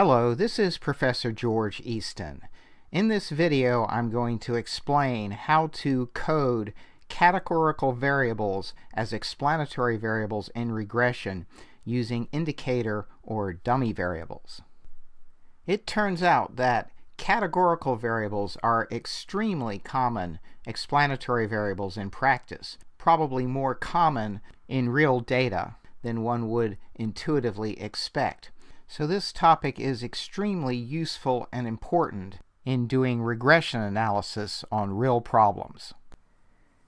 Hello, this is Professor George Easton. In this video, I'm going to explain how to code categorical variables as explanatory variables in regression using indicator or dummy variables. It turns out that categorical variables are extremely common explanatory variables in practice, probably more common in real data than one would intuitively expect. So this topic is extremely useful and important in doing regression analysis on real problems.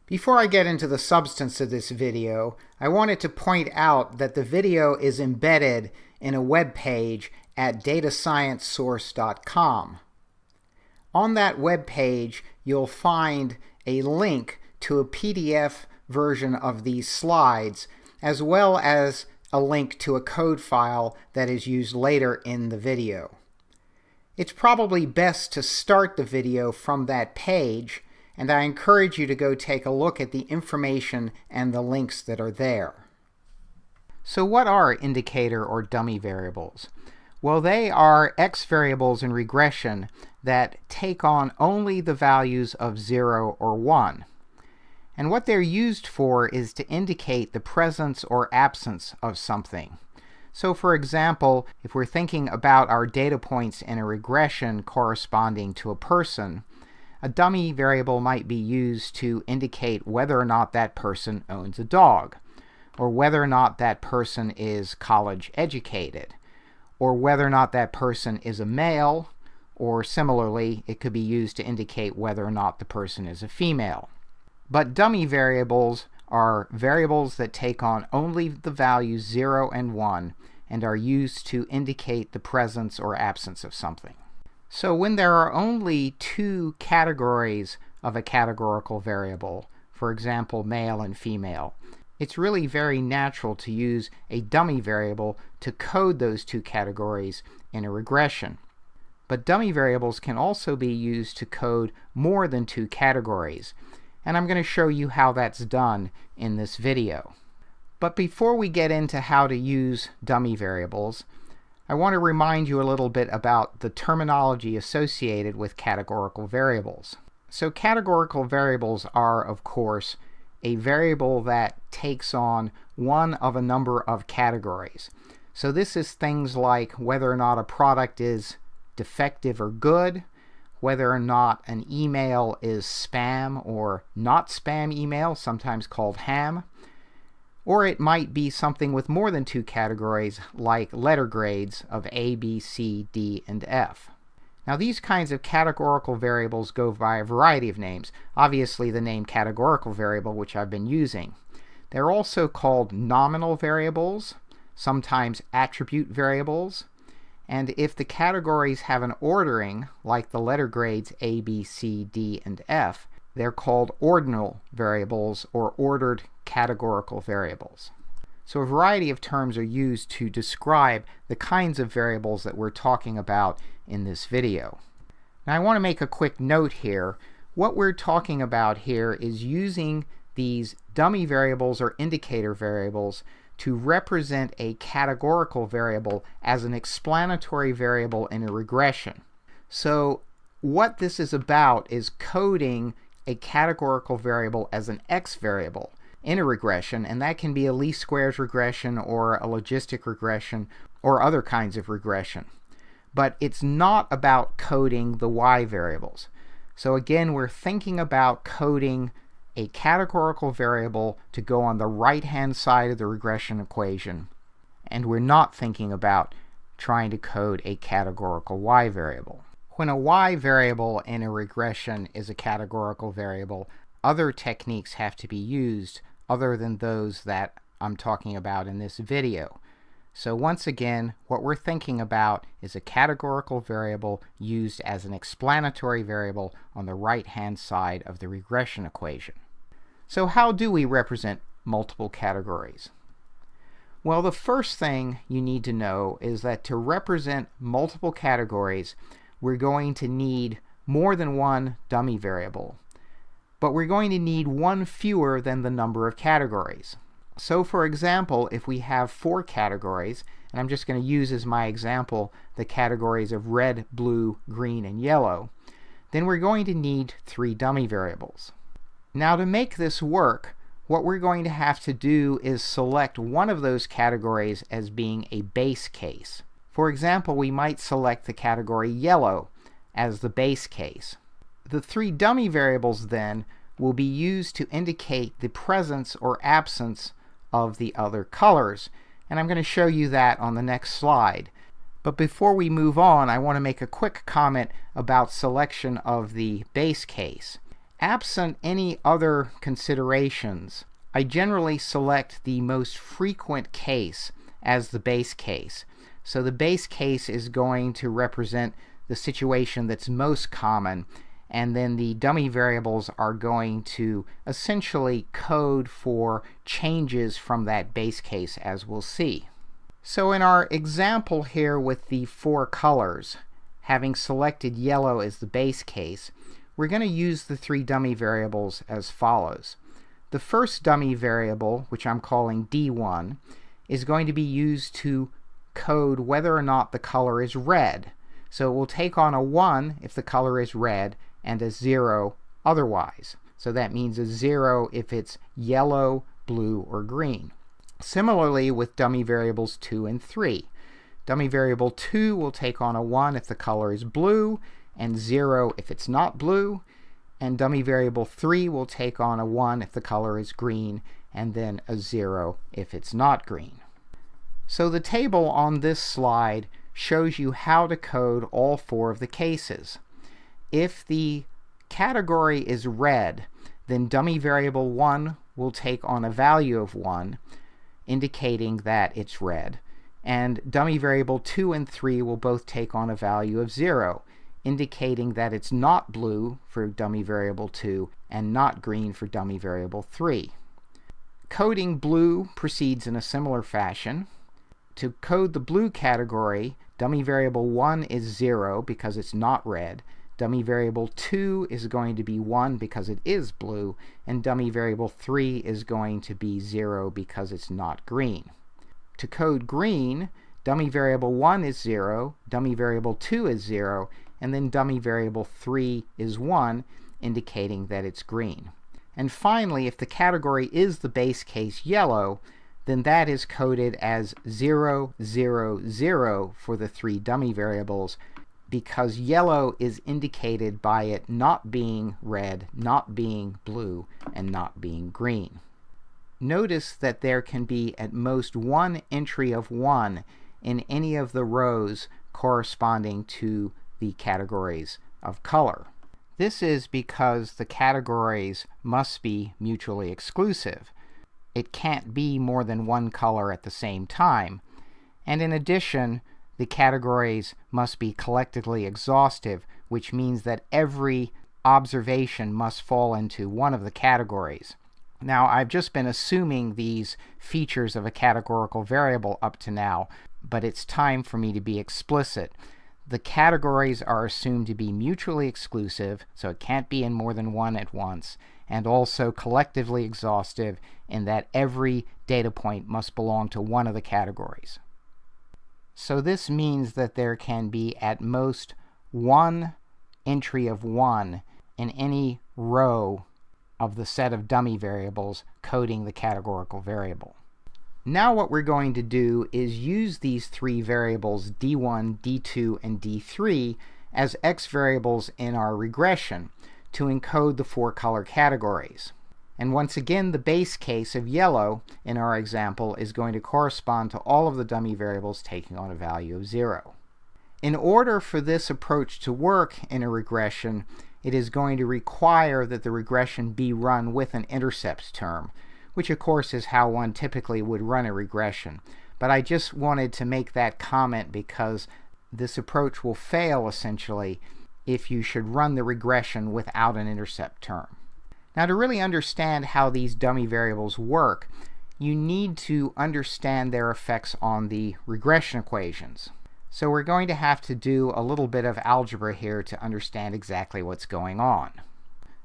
Before I get into the substance of this video, I wanted to point out that the video is embedded in a web page at datasciencesource.com. On that web page, you'll find a link to a PDF version of these slides, as well as a link to a code file that is used later in the video. It's probably best to start the video from that page, and I encourage you to go take a look at the information and the links that are there. So what are indicator or dummy variables? Well, they are X variables in regression that take on only the values of 0 or 1. And what they're used for is to indicate the presence or absence of something. So for example, if we're thinking about our data points in a regression corresponding to a person, a dummy variable might be used to indicate whether or not that person owns a dog, or whether or not that person is college educated, or whether or not that person is a male, or similarly, it could be used to indicate whether or not the person is a female. But dummy variables are variables that take on only the values 0 and 1 and are used to indicate the presence or absence of something. So when there are only two categories of a categorical variable, for example male and female, it's really very natural to use a dummy variable to code those two categories in a regression. But dummy variables can also be used to code more than two categories, and I'm going to show you how that's done in this video. But before we get into how to use dummy variables, I want to remind you a little bit about the terminology associated with categorical variables. So categorical variables are, of course, a variable that takes on one of a number of categories. So this is things like whether or not a product is defective or good, whether or not an email is spam or not spam email, sometimes called ham, or it might be something with more than two categories like letter grades of A, B, C, D, and F. Now these kinds of categorical variables go by a variety of names. Obviously the name categorical variable, which I've been using. They're also called nominal variables, sometimes attribute variables, and if the categories have an ordering, like the letter grades A, B, C, D, and F, they're called ordinal variables or ordered categorical variables. So a variety of terms are used to describe the kinds of variables that we're talking about in this video. Now I want to make a quick note here. What we're talking about here is using these dummy variables or indicator variables to represent a categorical variable as an explanatory variable in a regression. So what this is about is coding a categorical variable as an X variable in a regression, and that can be a least squares regression or a logistic regression or other kinds of regression. But it's not about coding the Y variables. So again, we're thinking about coding a categorical variable to go on the right-hand side of the regression equation, and we're not thinking about trying to code a categorical Y variable. When a Y variable in a regression is a categorical variable, other techniques have to be used other than those that I'm talking about in this video. So once again, what we're thinking about is a categorical variable used as an explanatory variable on the right-hand side of the regression equation. So how do we represent multiple categories? Well, the first thing you need to know is that to represent multiple categories, we're going to need more than one dummy variable, but we're going to need one fewer than the number of categories. So for example, if we have 4 categories, and I'm just going to use as my example the categories of red, blue, green, and yellow, then we're going to need 3 dummy variables. Now to make this work, what we're going to have to do is select one of those categories as being a base case. For example, we might select the category yellow as the base case. The 3 dummy variables then will be used to indicate the presence or absence of the other colors, and I'm going to show you that on the next slide. But before we move on, I want to make a quick comment about selection of the base case. Absent any other considerations, I generally select the most frequent case as the base case. So the base case is going to represent the situation that's most common, and then the dummy variables are going to essentially code for changes from that base case, as we'll see. So in our example here with the 4 colors, having selected yellow as the base case, we're going to use the 3 dummy variables as follows. The first dummy variable, which I'm calling D1, is going to be used to code whether or not the color is red. So it will take on a 1 if the color is red, and a 0 otherwise. So that means a 0 if it's yellow, blue, or green. Similarly with dummy variables 2 and 3. Dummy variable 2 will take on a 1 if the color is blue, and 0 if it's not blue. And dummy variable 3 will take on a 1 if the color is green, and then a 0 if it's not green. So the table on this slide shows you how to code all 4 of the cases. If the category is red, then dummy variable 1 will take on a value of 1, indicating that it's red, and dummy variable 2 and 3 will both take on a value of 0, indicating that it's not blue for dummy variable 2 and not green for dummy variable 3. Coding blue proceeds in a similar fashion. To code the blue category, dummy variable 1 is 0 because it's not red. Dummy variable 2 is going to be 1 because it is blue, and dummy variable 3 is going to be 0 because it's not green. To code green, dummy variable 1 is 0, dummy variable 2 is 0, and then dummy variable 3 is 1, indicating that it's green. And finally, if the category is the base case yellow, then that is coded as 0, 0, 0 for the 3 dummy variables, because yellow is indicated by it not being red, not being blue, and not being green. Notice that there can be at most 1 entry of 1 in any of the rows corresponding to the categories of color. This is because the categories must be mutually exclusive. It can't be more than 1 color at the same time, and in addition, the categories must be collectively exhaustive, which means that every observation must fall into one of the categories. Now, I've just been assuming these features of a categorical variable up to now, but it's time for me to be explicit. The categories are assumed to be mutually exclusive, so it can't be in more than 1 at once, and also collectively exhaustive in that every data point must belong to one of the categories. So this means that there can be at most 1 entry of 1 in any row of the set of dummy variables coding the categorical variable. Now what we're going to do is use these 3 variables, D1, D2, and D3, as X variables in our regression to encode the 4 color categories. And once again, the base case of yellow in our example is going to correspond to all of the dummy variables taking on a value of 0. In order for this approach to work in a regression, it is going to require that the regression be run with an intercepts term, which of course is how one typically would run a regression. But I just wanted to make that comment because this approach will fail essentially if you should run the regression without an intercept term. Now, to really understand how these dummy variables work, you need to understand their effects on the regression equations. So we're going to have to do a little bit of algebra here to understand exactly what's going on.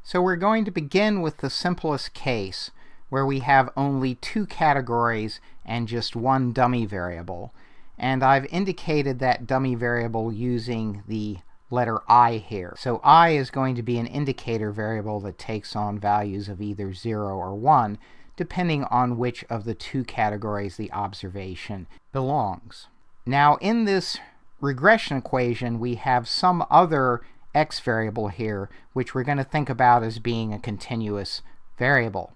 So we're going to begin with the simplest case, where we have only two categories and just one dummy variable. And I've indicated that dummy variable using the letter I here. So I is going to be an indicator variable that takes on values of either 0 or 1, depending on which of the two categories the observation belongs. Now, in this regression equation, we have some other x variable here, which we're going to think about as being a continuous variable.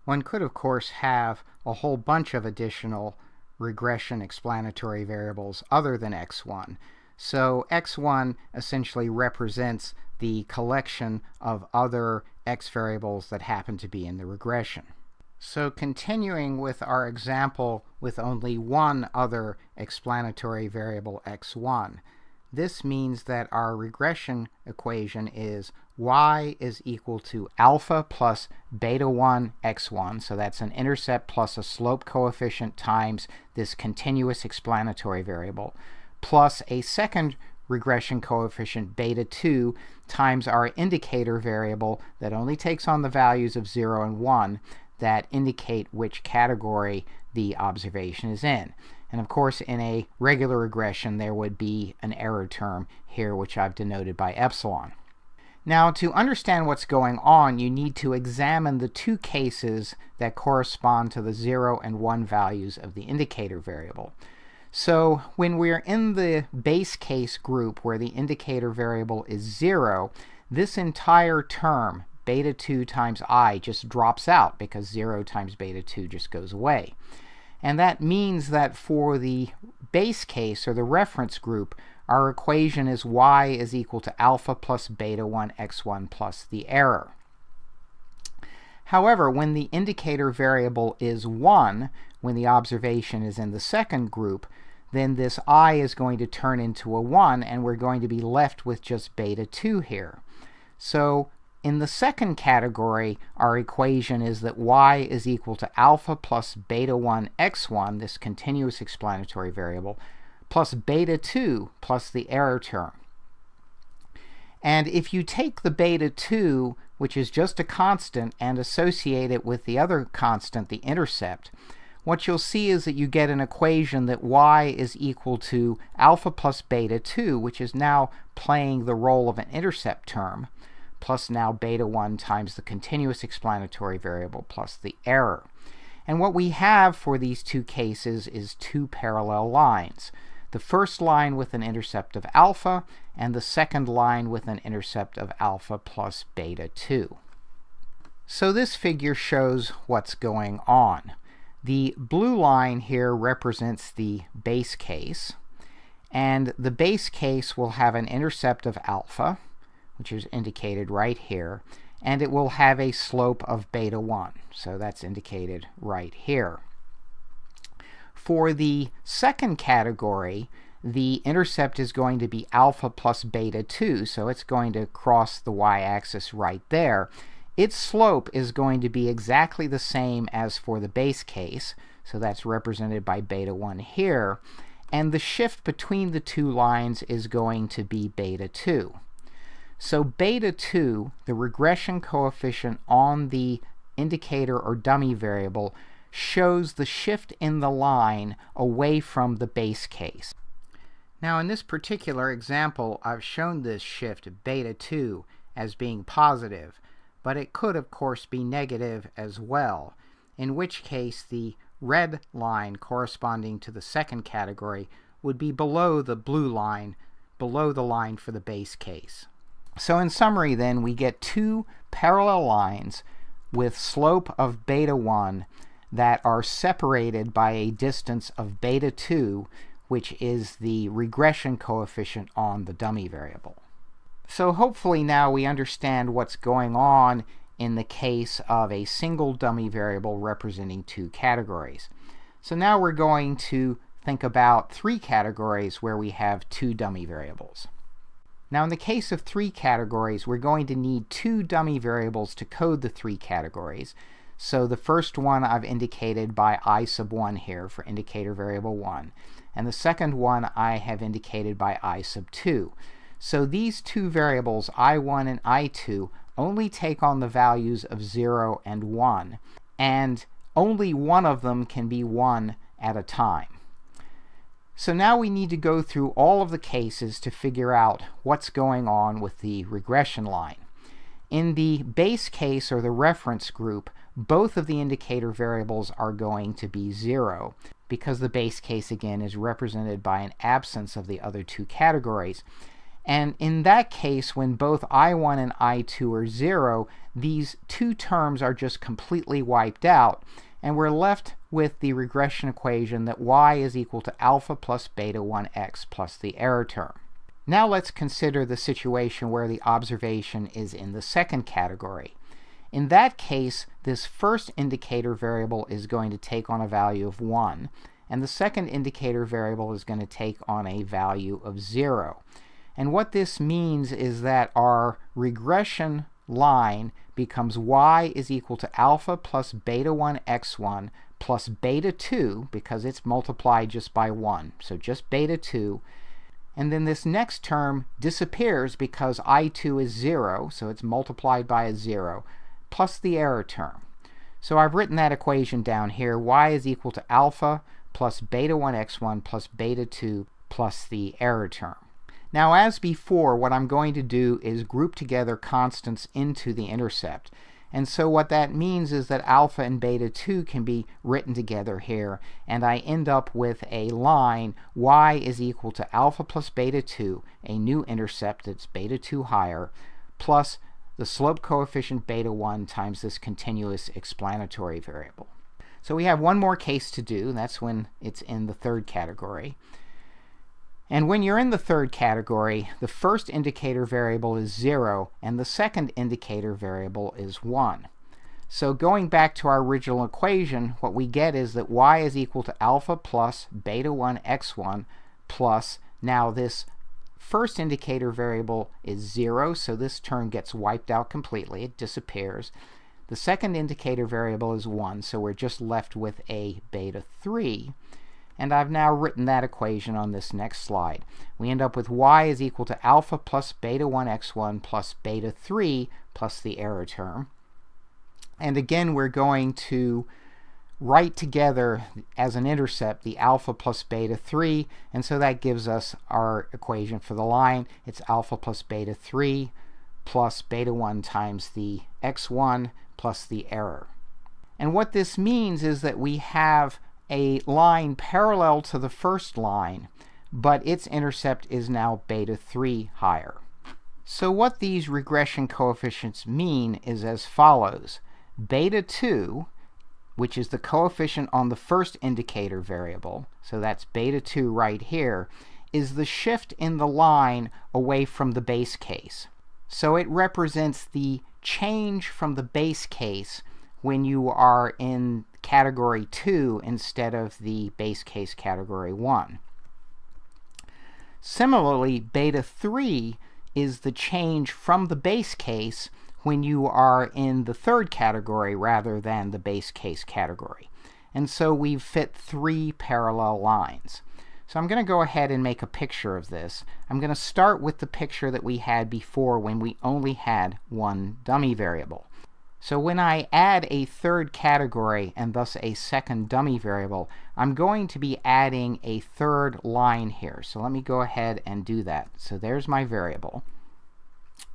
One could, of course, have a whole bunch of additional regression explanatory variables other than x1. So x1 essentially represents the collection of other x variables that happen to be in the regression. So continuing with our example with only one other explanatory variable x1, this means that our regression equation is y is equal to alpha plus beta 1 x1, so that's an intercept plus a slope coefficient times this continuous explanatory variable, plus a second regression coefficient beta 2 times our indicator variable that only takes on the values of 0 and 1 that indicate which category the observation is in. And of course, in a regular regression, there would be an error term here, which I've denoted by epsilon. Now, to understand what's going on, you need to examine the two cases that correspond to the 0 and 1 values of the indicator variable. So when we're in the base case group where the indicator variable is 0, this entire term, beta 2 times I, just drops out because 0 times beta 2 just goes away. And that means that for the base case, or the reference group, our equation is y is equal to alpha plus beta 1 x1 plus the error. However, when the indicator variable is 1, when the observation is in the second group, then this I is going to turn into a 1, and we're going to be left with just beta 2 here. So in the second category, our equation is that y is equal to alpha plus beta 1 x1, this continuous explanatory variable, plus beta 2 plus the error term. And if you take the beta 2, which is just a constant, and associate it with the other constant, the intercept, what you'll see is that you get an equation that y is equal to alpha plus beta 2, which is now playing the role of an intercept term, plus now beta 1 times the continuous explanatory variable plus the error. And what we have for these two cases is two parallel lines. The first line with an intercept of alpha, and the second line with an intercept of alpha plus beta 2. So this figure shows what's going on. The blue line here represents the base case, and the base case will have an intercept of alpha, which is indicated right here, and it will have a slope of beta 1, so that's indicated right here. For the second category, the intercept is going to be alpha plus beta 2, so it's going to cross the y-axis right there. Its slope is going to be exactly the same as for the base case, so that's represented by beta 1 here, and the shift between the two lines is going to be beta 2. So beta 2, the regression coefficient on the indicator or dummy variable, shows the shift in the line away from the base case. Now in this particular example, I've shown this shift beta 2 as being positive, but it could of course be negative as well, in which case the red line corresponding to the second category would be below the blue line, below the line for the base case. So in summary then, we get two parallel lines with slope of beta 1 that are separated by a distance of beta 2, which is the regression coefficient on the dummy variable. So hopefully now we understand what's going on in the case of a single dummy variable representing two categories. So now we're going to think about three categories where we have two dummy variables. Now in the case of three categories, we're going to need two dummy variables to code the three categories. So the first one I've indicated by I sub 1 here for indicator variable 1, and the second one I have indicated by I sub 2. So these two variables, I1 and I2, only take on the values of 0 and 1, and only one of them can be 1 at a time. So now we need to go through all of the cases to figure out what's going on with the regression line. In the base case, or the reference group, both of the indicator variables are going to be 0, because the base case, again, is represented by an absence of the other two categories. And in that case, when both I1 and I2 are 0, these two terms are just completely wiped out, and we're left with the regression equation that y is equal to alpha plus beta 1x plus the error term. Now let's consider the situation where the observation is in the second category. In that case, this first indicator variable is going to take on a value of 1, and the second indicator variable is going to take on a value of 0. And what this means is that our regression line becomes y is equal to alpha plus beta 1 x1 plus beta 2, because it's multiplied just by 1, so just beta 2. And then this next term disappears because I2 is 0, so it's multiplied by a 0, plus the error term. So I've written that equation down here. Y is equal to alpha plus beta 1 x1 plus beta 2 plus the error term. Now, as before, what I'm going to do is group together constants into the intercept. And so what that means is that alpha and beta 2 can be written together here, and I end up with a line y is equal to alpha plus beta 2, a new intercept that's beta 2 higher, plus the slope coefficient beta 1 times this continuous explanatory variable. So we have one more case to do, and that's when it's in the third category. And when you're in the third category, the first indicator variable is 0, and the second indicator variable is 1. So going back to our original equation, what we get is that y is equal to alpha plus beta 1 x1 plus, now this first indicator variable is 0, so this term gets wiped out completely. It disappears. The second indicator variable is 1, so we're just left with a beta 3. And I've now written that equation on this next slide. We end up with y is equal to alpha plus beta 1 x1 plus beta 3 plus the error term. And again, we're going to write together as an intercept the alpha plus beta 3, and so that gives us our equation for the line. It's alpha plus beta 3 plus beta 1 times the x1 plus the error. And what this means is that we have a line parallel to the first line, but its intercept is now beta 3 higher. So what these regression coefficients mean is as follows. Beta 2, which is the coefficient on the first indicator variable, so that's beta 2 right here, is the shift in the line away from the base case. So it represents the change from the base case when you are in category 2 instead of the base case category 1. Similarly, beta 3 is the change from the base case when you are in the third category rather than the base case category. And so we've fit 3 parallel lines. So I'm going to go ahead and make a picture of this. I'm going to start with the picture that we had before when we only had one dummy variable. So when I add a third category and thus a second dummy variable, I'm going to be adding a third line here. So let me go ahead and do that. So there's my variable.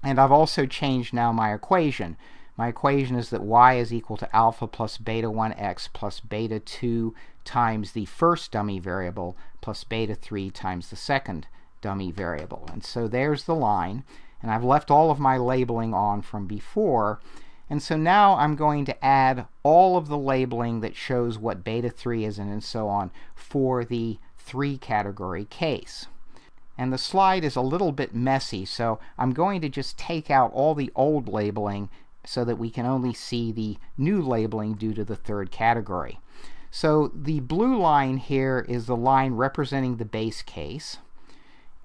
And I've also changed now my equation. My equation is that y is equal to alpha plus beta 1x plus beta 2 times the first dummy variable plus beta 3 times the second dummy variable. And so there's the line. And I've left all of my labeling on from before. And so now I'm going to add all of the labeling that shows what beta 3 is and so on for the 3 category case. And the slide is a little bit messy, so I'm going to just take out all the old labeling so that we can only see the new labeling due to the third category. So the blue line here is the line representing the base case.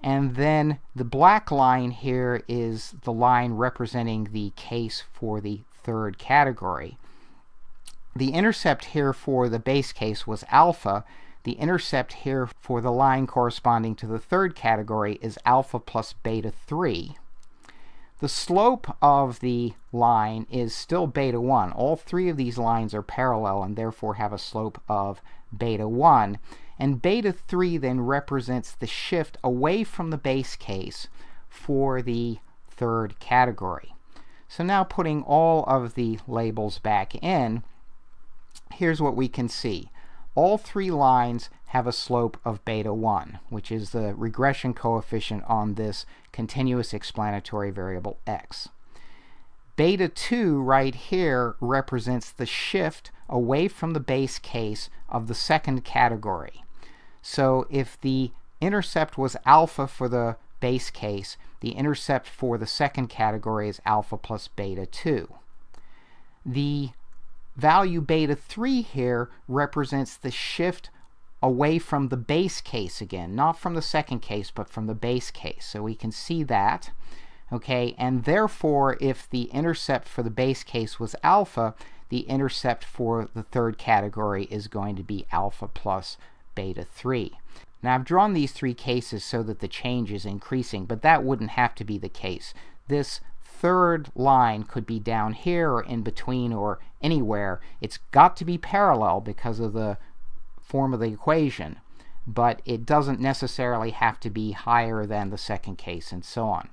And then the black line here is the line representing the case for the third category. The intercept here for the base case was alpha. The intercept here for the line corresponding to the third category is alpha plus beta 3. The slope of the line is still beta 1. All three of these lines are parallel and therefore have a slope of beta 1. And beta 3 then represents the shift away from the base case for the third category. So now putting all of the labels back in, here's what we can see. All three lines have a slope of beta 1, which is the regression coefficient on this continuous explanatory variable x. Beta 2 right here represents the shift away from the base case of the second category. So if the intercept was alpha for the base case, the intercept for the second category is alpha plus beta 2. The value beta 3 here represents the shift away from the base case again, not from the second case, but from the base case. So we can see that, okay, and therefore if the intercept for the base case was alpha, the intercept for the third category is going to be alpha plus beta 3. Now I've drawn these three cases so that the change is increasing, but that wouldn't have to be the case. This third line could be down here or in between or anywhere. It's got to be parallel because of the form of the equation, but it doesn't necessarily have to be higher than the second case and so on.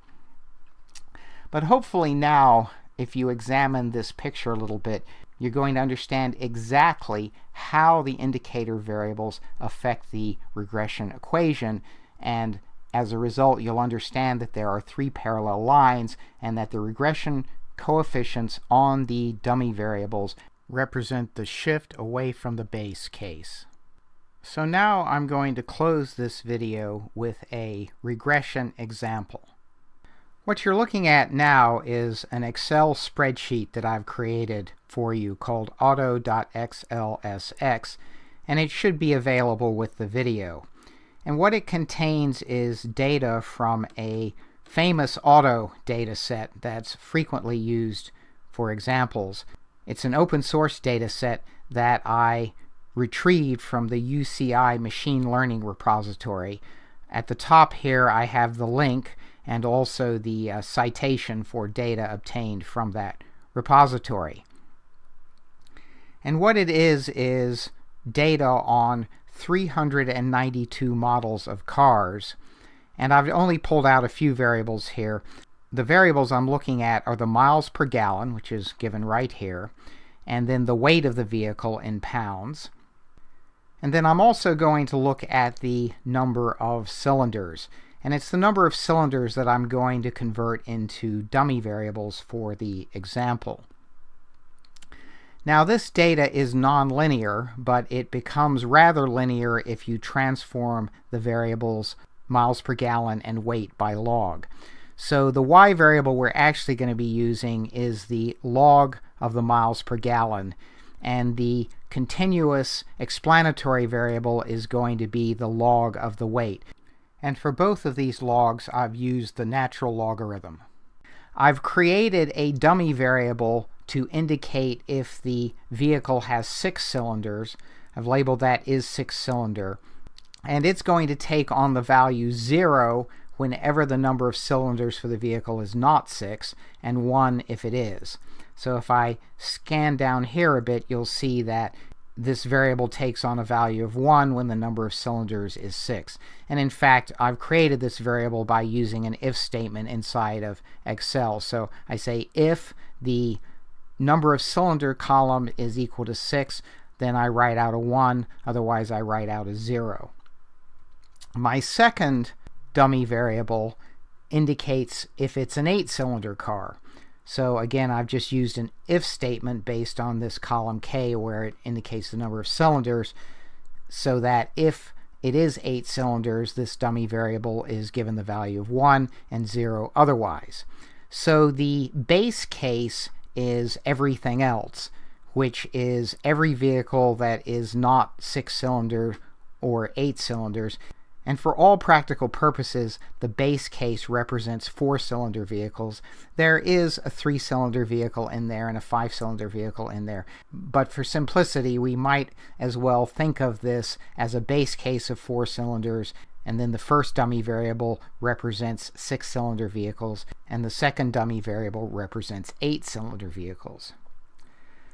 But hopefully now, if you examine this picture a little bit, you're going to understand exactly how the indicator variables affect the regression equation, and as a result you'll understand that there are three parallel lines and that the regression coefficients on the dummy variables represent the shift away from the base case. So now I'm going to close this video with a regression example. What you're looking at now is an Excel spreadsheet that I've created for you called auto.xlsx, and it should be available with the video. And what it contains is data from a famous auto data set that's frequently used for examples. It's an open source data set that I retrieved from the UCI machine learning repository. At the top here I have the link and also the citation for data obtained from that repository. And what it is data on 392 models of cars, and I've only pulled out a few variables here. The variables I'm looking at are the miles per gallon, which is given right here, and then the weight of the vehicle in pounds. And then I'm also going to look at the number of cylinders, and it's the number of cylinders that I'm going to convert into dummy variables for the example. Now this data is nonlinear, but it becomes rather linear if you transform the variables miles per gallon and weight by log. So the y variable we're actually going to be using is the log of the miles per gallon, and the continuous explanatory variable is going to be the log of the weight. And for both of these logs I've used the natural logarithm. I've created a dummy variable to indicate if the vehicle has 6 cylinders. I've labeled that is 6 cylinder, and it's going to take on the value 0 whenever the number of cylinders for the vehicle is not 6, and 1 if it is. So if I scan down here a bit, you'll see that this variable takes on a value of 1 when the number of cylinders is 6. And in fact, I've created this variable by using an if statement inside of Excel. So I say if the number of cylinder column is equal to 6, then I write out a 1, otherwise I write out a 0. My second dummy variable indicates if it's an 8-cylinder car. So again, I've just used an if statement based on this column K where it indicates the number of cylinders, so that if it is 8 cylinders, this dummy variable is given the value of 1 and 0 otherwise. So the base case is everything else, which is every vehicle that is not 6-cylinder or 8 cylinders. And for all practical purposes, the base case represents 4-cylinder vehicles. There is a 3-cylinder vehicle in there and a 5-cylinder vehicle in there. But for simplicity, we might as well think of this as a base case of 4 cylinders and then the first dummy variable represents 6-cylinder vehicles, and the second dummy variable represents 8-cylinder vehicles.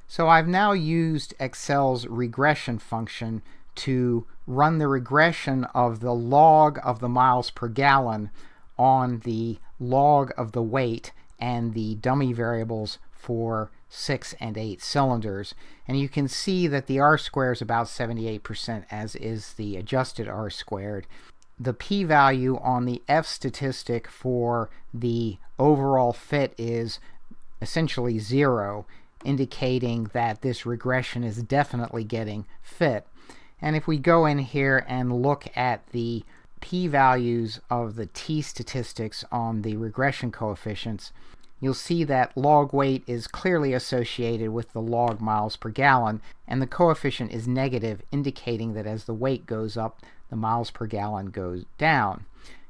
So I've now used Excel's regression function to run the regression of the log of the miles per gallon on the log of the weight and the dummy variables for 6 and 8 cylinders. And you can see that the R-square is about 78%, as is the adjusted R-squared. The p-value on the F statistic for the overall fit is essentially 0, indicating that this regression is definitely getting fit. And if we go in here and look at the p-values of the t statistics on the regression coefficients, you'll see that log weight is clearly associated with the log miles per gallon, and the coefficient is negative, indicating that as the weight goes up, the miles per gallon goes down.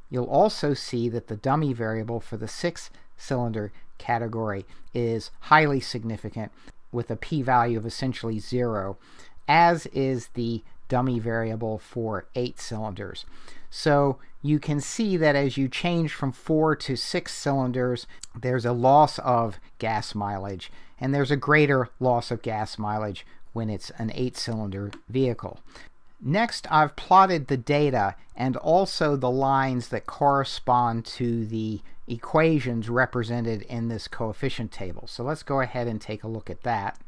You'll also see that the dummy variable for the 6-cylinder category is highly significant, with a p-value of essentially 0, as is the dummy variable for 8 cylinders. So you can see that as you change from 4 to 6 cylinders, there's a loss of gas mileage, and there's a greater loss of gas mileage when it's an 8-cylinder vehicle. Next, I've plotted the data and also the lines that correspond to the equations represented in this coefficient table. So let's go ahead and take a look at that.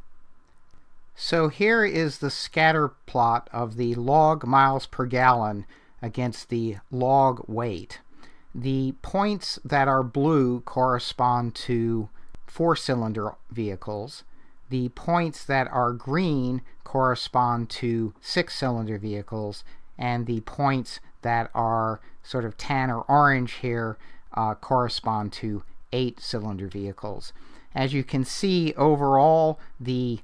So here is the scatter plot of the log miles per gallon against the log weight. The points that are blue correspond to 4-cylinder vehicles. The points that are green correspond to 6-cylinder vehicles, and the points that are sort of tan or orange here correspond to 8-cylinder vehicles. As you can see, overall the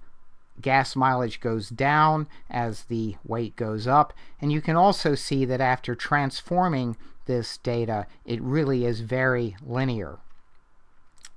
gas mileage goes down as the weight goes up, and you can also see that after transforming this data, it really is very linear.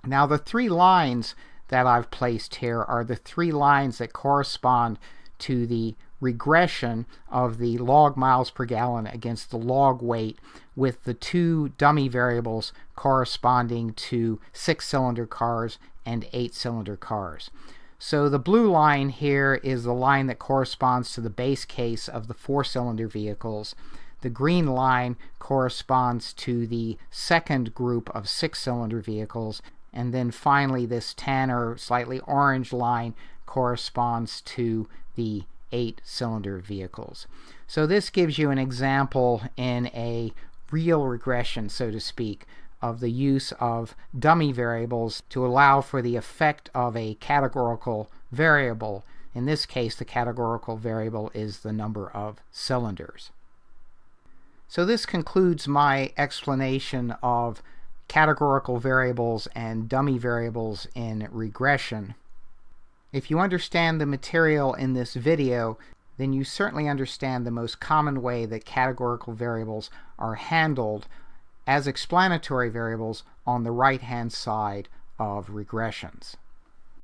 Now, the 3 lines that I've placed here are the 3 lines that correspond to the regression of the log miles per gallon against the log weight, with the 2 dummy variables corresponding to 6-cylinder cars and 8-cylinder cars. So the blue line here is the line that corresponds to the base case of the 4-cylinder vehicles. The green line corresponds to the second group of 6-cylinder vehicles, and then finally this tan or slightly orange line corresponds to the 8-cylinder vehicles. So this gives you an example in a real regression, so to speak, of the use of dummy variables to allow for the effect of a categorical variable. In this case, the categorical variable is the number of cylinders. So this concludes my explanation of categorical variables and dummy variables in regression. If you understand the material in this video, then you certainly understand the most common way that categorical variables are handled as explanatory variables on the right-hand side of regressions.